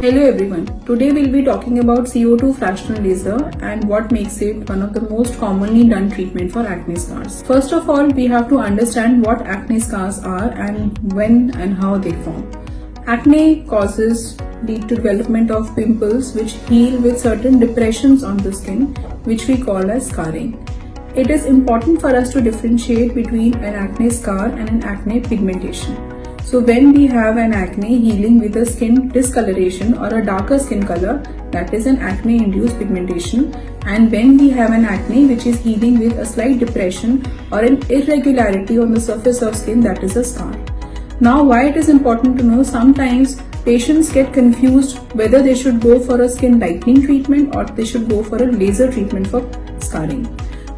Hello everyone, today we'll be talking about CO2 fractional laser and what makes it one of the most commonly done treatment for acne scars. First of all, we have to understand what acne scars are and when and how they form. Acne causes lead to development of pimples which heal with certain depressions on the skin, which we call as scarring. It is important for us to differentiate between an acne scar and an acne pigmentation. So when we have an acne healing with a skin discoloration or a darker skin color, that is an acne induced pigmentation, and when we have an acne which is healing with a slight depression or an irregularity on the surface of skin, that is a scar. Now why it is important to know, sometimes patients get confused whether they should go for a skin lightening treatment or they should go for a laser treatment for scarring.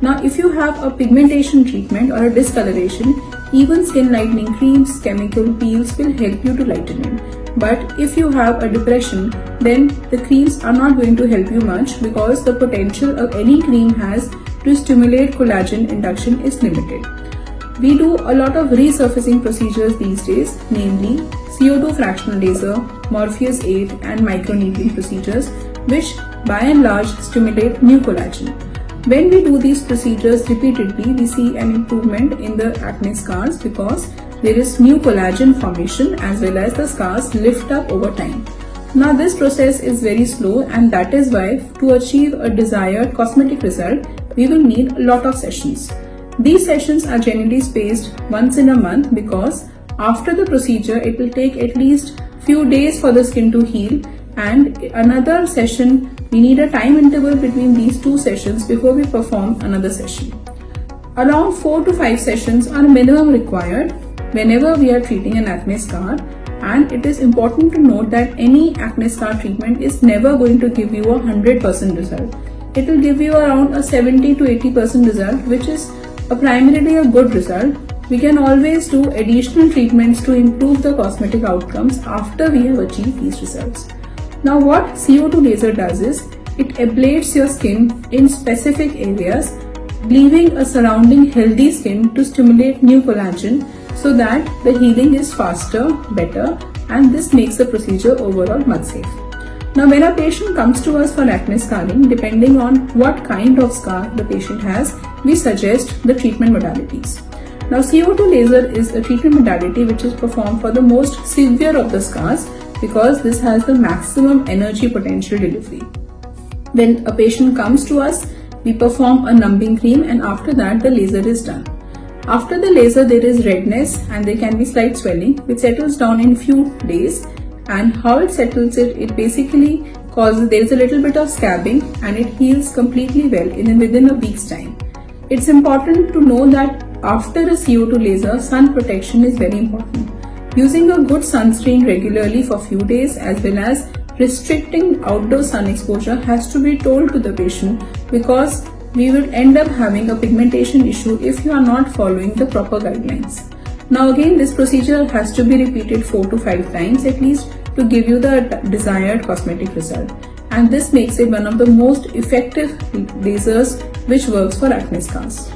Now if you have a pigmentation treatment or a discoloration, even skin lightening creams, chemical peels will help you to lighten it. But if you have a depression, then the creams are not going to help you much because the potential of any cream has to stimulate collagen induction is limited. We do a lot of resurfacing procedures these days, namely CO2 fractional laser, Morpheus 8 and microneedling procedures, which by and large stimulate new collagen. When we do these procedures repeatedly, we see an improvement in the acne scars because there is new collagen formation as well as the scars lift up over time. Now this process is very slow, and that is why to achieve a desired cosmetic result, we will need a lot of sessions. These sessions are generally spaced once in a month because after the procedure, it will take at least few days for the skin to heal, and another session, we need a time interval between these two sessions before we perform another session. Around 4 to 5 sessions are minimum required whenever we are treating an acne scar, and it is important to note that any acne scar treatment is never going to give you a 100% result. It will give you around a 70 to 80% result, which is primarily a good result. We can always do additional treatments to improve the cosmetic outcomes after we have achieved these results. Now what CO2 laser does is, it ablates your skin in specific areas, leaving a surrounding healthy skin to stimulate new collagen so that the healing is faster, better, and this makes the procedure overall much safe. Now when a patient comes to us for acne scarring, depending on what kind of scar the patient has, we suggest the treatment modalities. Now CO2 laser is a treatment modality which is performed for the most severe of the scars because this has the maximum energy potential delivery. When a patient comes to us, we perform a numbing cream, and after that the laser is done. After the laser there is redness and there can be slight swelling which settles down in few days, and how it settles it basically causes, there is a little bit of scabbing and it heals completely well within a week's time. It's important to know that after a CO2 laser, sun protection is very important. Using a good sunscreen regularly for few days as well as restricting outdoor sun exposure has to be told to the patient, because we will end up having a pigmentation issue if you are not following the proper guidelines. Now again, this procedure has to be repeated 4 to 5 times at least to give you the desired cosmetic result, and this makes it one of the most effective lasers which works for acne scars.